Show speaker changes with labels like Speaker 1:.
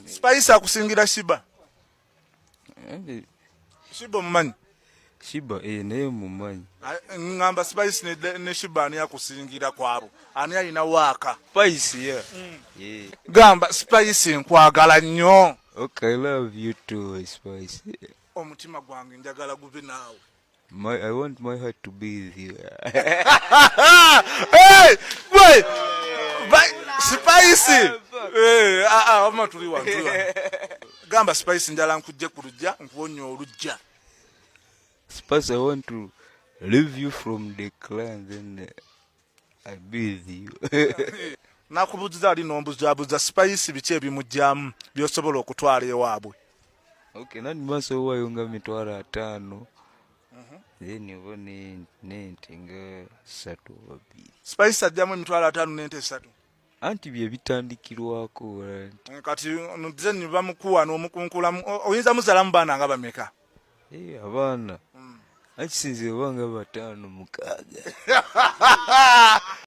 Speaker 1: Spice akusingira Shiba. Shiba mumanyi.
Speaker 2: Shiba naye mumanyi.
Speaker 1: Ngamba Spice ne Shiba ani akusingira kwabo. Ani alina waka.
Speaker 2: Spice yeah.
Speaker 1: Gamba Spice nkwagala nnyo.
Speaker 2: Okay, I love you too, Spice.
Speaker 1: Omutima gwange njagala gube naawe.
Speaker 2: I want my heart to be with you.
Speaker 1: Hey! Wait! Spice! Ama tuliwa. Gamba Spice njala nkujje ku lujja nkuwonya olujja.
Speaker 2: Spice, I want to leave you from the clan, then I be with you.
Speaker 1: Nakubuziza ali nombuzabuza Spice biki ebimujjamu byosobola okutwala ewaabwe.
Speaker 2: Okay, nani maso wayunga mitwala 5. Then you nente nga 3 babiri.
Speaker 1: Spice ajjamu emitwala 5 nente 3.
Speaker 2: Anti bye bitandikirwako.
Speaker 1: Kati nze ni bamukuwa n'omukunkulamu oyinza muzalamu baana nga bameka.
Speaker 2: Abaana. Akisinze banga 5 6.